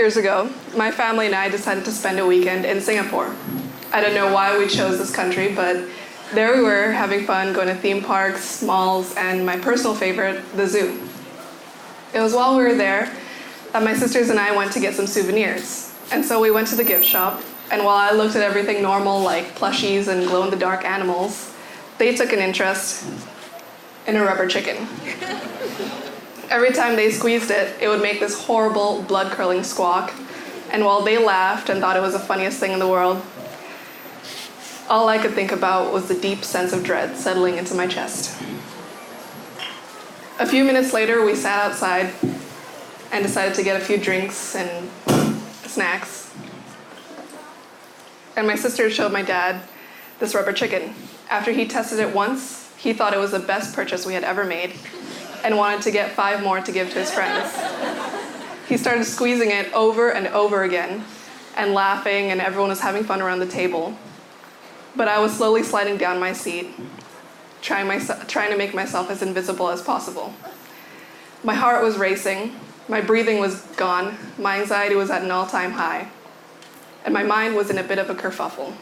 years ago, my family and I decided to spend a weekend in Singapore. I don't know why we chose this country, but there we were, having fun, going to theme parks, malls, and my personal favorite, the zoo. It was while we were there that my sisters and I went to get some souvenirs. And so we went to the gift shop, and while I looked at everything normal like plushies and glow-in-the-dark animals, they took an interest in a rubber chicken. Every time they squeezed it, it would make this horrible, blood-curdling squawk, and while they laughed and thought it was the funniest thing in the world, all I could think about was the deep sense of dread settling into my chest. A few minutes later, we sat outside and decided to get a few drinks and snacks. And my sister showed my dad this rubber chicken. After he tested it once, he thought it was the best purchase we had ever made and wanted to get 5 more to give to his friends. He started squeezing it over and over again and laughing, and everyone was having fun around the table. But I was slowly sliding down my seat, trying to make myself as invisible as possible. My heart was racing, my breathing was gone, my anxiety was at an all-time high, and my mind was in a bit of a kerfuffle.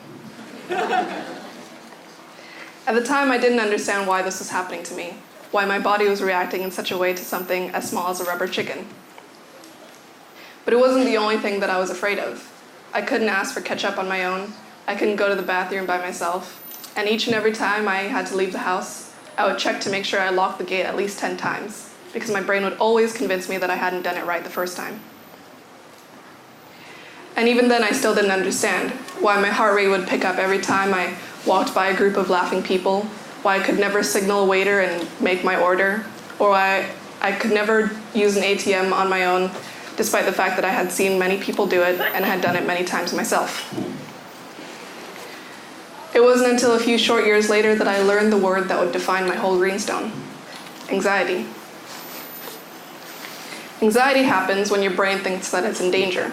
At the time, I didn't understand why this was happening to me, why my body was reacting in such a way to something as small as a rubber chicken. But it wasn't the only thing that I was afraid of. I couldn't ask for ketchup on my own. I couldn't go to the bathroom by myself. And each and every time I had to leave the house, I would check to make sure I locked the gate at least 10 times, because my brain would always convince me that I hadn't done it right the first time. And even then, I still didn't understand why my heart rate would pick up every time I walked by a group of laughing people, why I could never signal a waiter and make my order, or why I could never use an ATM on my own, despite the fact that I had seen many people do it and had done it many times myself. It wasn't until a few short years later that I learned the word that would define my whole Greenstone: anxiety. Anxiety happens when your brain thinks that it's in danger.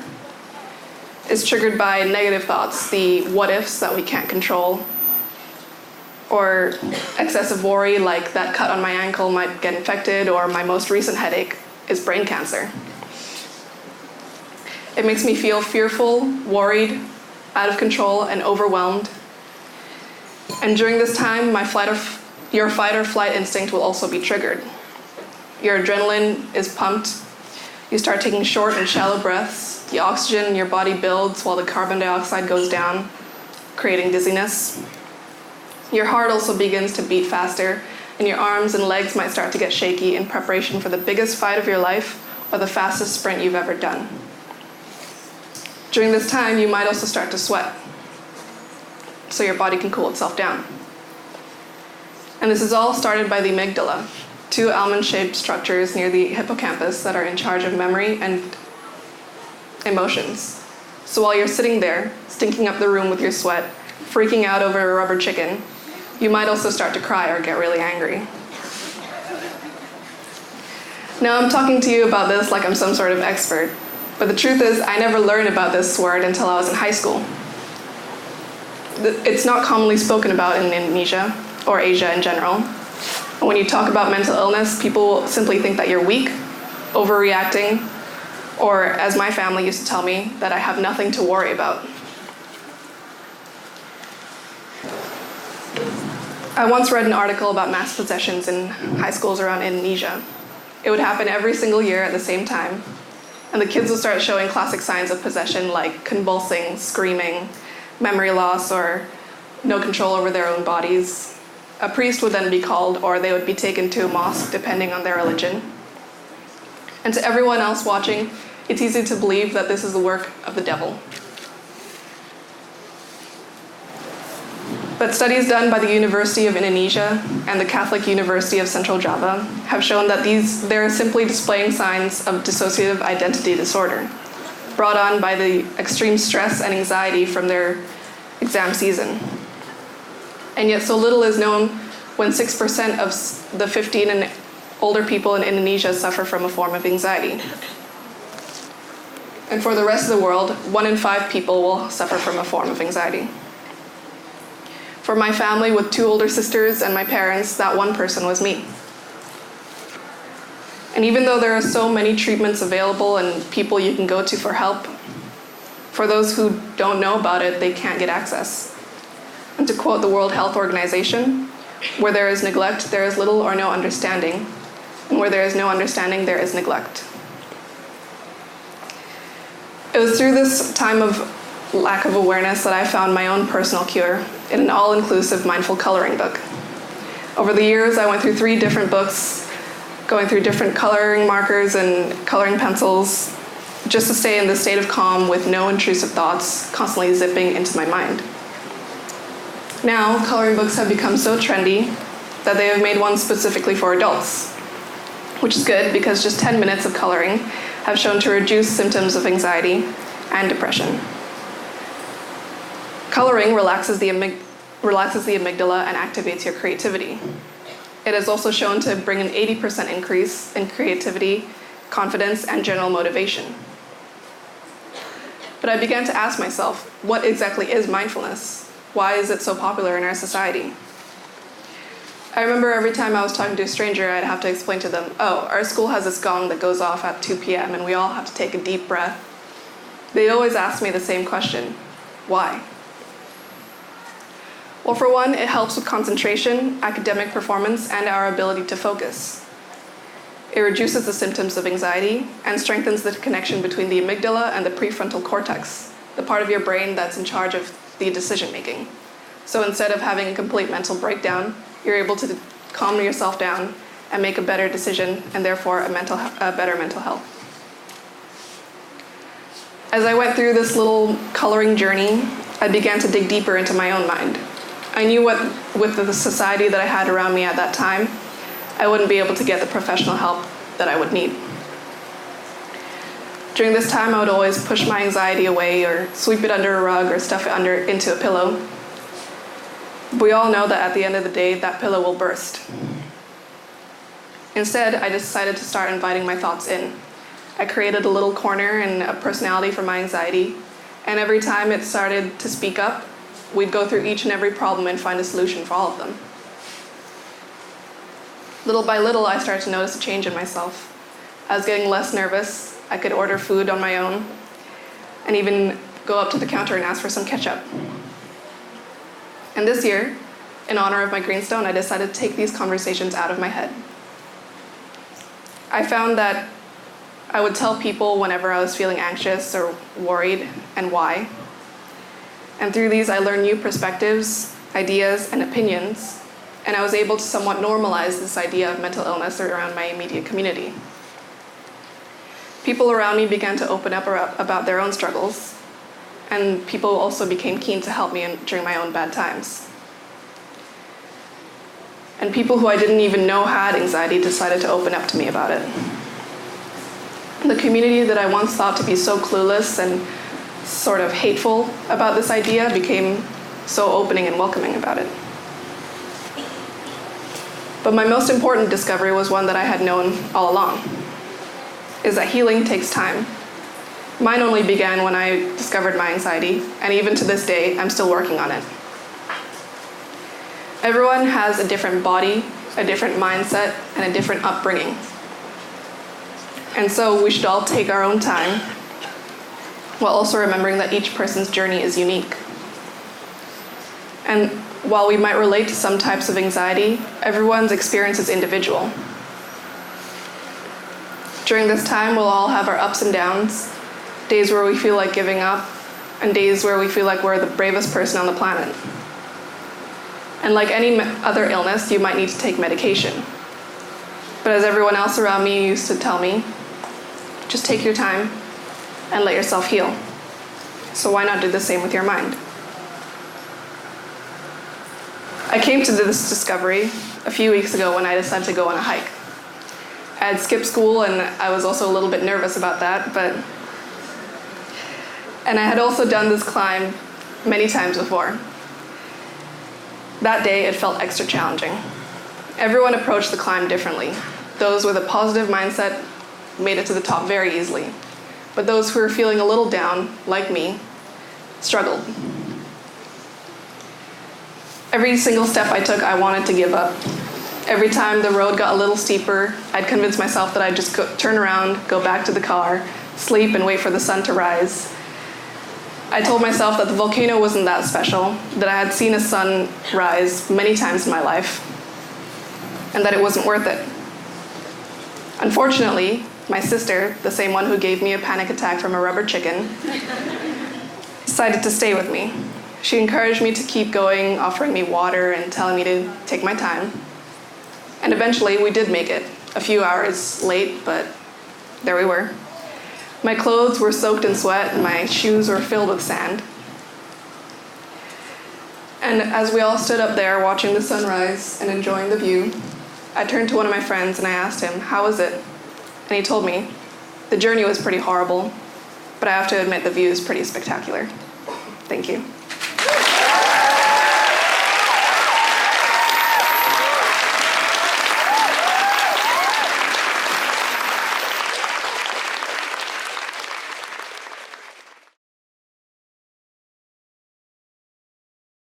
It's triggered by negative thoughts, the what-ifs that we can't control, or excessive worry like that cut on my ankle might get infected, or my most recent headache is brain cancer. It makes me feel fearful, worried, out of control, and overwhelmed. And during this time, your fight or flight instinct will also be triggered. Your adrenaline is pumped. You start taking short and shallow breaths. The oxygen in your body builds while the carbon dioxide goes down, creating dizziness. Your heart also begins to beat faster, and your arms and legs might start to get shaky in preparation for the biggest fight of your life or the fastest sprint you've ever done. During this time, you might also start to sweat, so your body can cool itself down. And this is all started by the amygdala, 2 almond-shaped structures near the hippocampus that are in charge of memory and emotions. So while you're sitting there, stinking up the room with your sweat, freaking out over a rubber chicken, you might also start to cry or get really angry. Now I'm talking to you about this like I'm some sort of expert, but the truth is I never learned about this word until I was in high school. It's not commonly spoken about in Indonesia or Asia in general. And when you talk about mental illness, people simply think that you're weak, overreacting, or as my family used to tell me, that I have nothing to worry about. I once read an article about mass possessions in high schools around Indonesia. It would happen every single year at the same time, and the kids would start showing classic signs of possession like convulsing, screaming, memory loss, or no control over their own bodies. A priest would then be called, or they would be taken to a mosque, depending on their religion. And to everyone else watching, it's easy to believe that this is the work of the devil. But studies done by the University of Indonesia and the Catholic University of Central Java have shown that they're simply displaying signs of dissociative identity disorder, brought on by the extreme stress and anxiety from their exam season. And yet so little is known when 6% of the 15 and older people in Indonesia suffer from a form of anxiety. And for the rest of the world, 1 in 5 people will suffer from a form of anxiety. For my family with 2 older sisters and my parents, that one person was me. And even though there are so many treatments available and people you can go to for help, for those who don't know about it, they can't get access. And to quote the World Health Organization, where there is neglect, there is little or no understanding. And where there is no understanding, there is neglect. It was through this time of lack of awareness that I found my own personal cure in an all-inclusive mindful coloring book. Over the years, I went through 3 different books, going through different coloring markers and coloring pencils, just to stay in this state of calm with no intrusive thoughts constantly zipping into my mind. Now, coloring books have become so trendy that they have made one specifically for adults, which is good because just 10 minutes of coloring have shown to reduce symptoms of anxiety and depression. Coloring relaxes the amygdala and activates your creativity. It is also shown to bring an 80% increase in creativity, confidence, and general motivation. But I began to ask myself, what exactly is mindfulness? Why is it so popular in our society? I remember every time I was talking to a stranger, I'd have to explain to them, oh, our school has this gong that goes off at 2 p.m. and we all have to take a deep breath. They'd always ask me the same question, why? Well, for one, it helps with concentration, academic performance, and our ability to focus. It reduces the symptoms of anxiety and strengthens the connection between the amygdala and the prefrontal cortex, the part of your brain that's in charge of the decision-making. So instead of having a complete mental breakdown, you're able to calm yourself down and make a better decision and therefore a better mental health. As I went through this little coloring journey, I began to dig deeper into my own mind. I knew with the society that I had around me at that time, I wouldn't be able to get the professional help that I would need. During this time, I would always push my anxiety away or sweep it under a rug or stuff it into a pillow. We all know that at the end of the day, that pillow will burst. Instead, I decided to start inviting my thoughts in. I created a little corner and a personality for my anxiety, and every time it started to speak up, we'd go through each and every problem and find a solution for all of them. Little by little, I started to notice a change in myself. I was getting less nervous. I could order food on my own and even go up to the counter and ask for some ketchup. And this year, in honor of my Greenstone, I decided to take these conversations out of my head. I found that I would tell people whenever I was feeling anxious or worried and why. And through these, I learned new perspectives, ideas, and opinions, and I was able to somewhat normalize this idea of mental illness around my immediate community. People around me began to open up about their own struggles, and people also became keen to help me during my own bad times. And people who I didn't even know had anxiety decided to open up to me about it. The community that I once thought to be so clueless and sort of hateful about this idea became so opening and welcoming about it. But my most important discovery was one that I had known all along, is that healing takes time. Mine only began when I discovered my anxiety, and even to this day, I'm still working on it. Everyone has a different body, a different mindset, and a different upbringing. And so we should all take our own time, while also remembering that each person's journey is unique. And while we might relate to some types of anxiety, everyone's experience is individual. During this time, we'll all have our ups and downs, days where we feel like giving up, and days where we feel like we're the bravest person on the planet. And like any other illness, you might need to take medication. But as everyone else around me used to tell me, just take your time and let yourself heal. So why not do the same with your mind? I came to this discovery a few weeks ago when I decided to go on a hike. I had skipped school and I was also a little bit nervous about that, and I had also done this climb many times before. That day it felt extra challenging. Everyone approached the climb differently. Those with a positive mindset made it to the top very easily, but those who were feeling a little down, like me, struggled. Every single step I took, I wanted to give up. Every time the road got a little steeper, I'd convince myself that I'd just turn around, go back to the car, sleep, and wait for the sun to rise. I told myself that the volcano wasn't that special, that I had seen a sun rise many times in my life, and that it wasn't worth it. Unfortunately, my sister, the same one who gave me a panic attack from a rubber chicken, decided to stay with me. She encouraged me to keep going, offering me water and telling me to take my time. And eventually we did make it, a few hours late, but there we were. My clothes were soaked in sweat and my shoes were filled with sand. And as we all stood up there watching the sunrise and enjoying the view, I turned to one of my friends and I asked him, "How was it?" And he told me, "The journey was pretty horrible, but I have to admit the view is pretty spectacular." Thank you.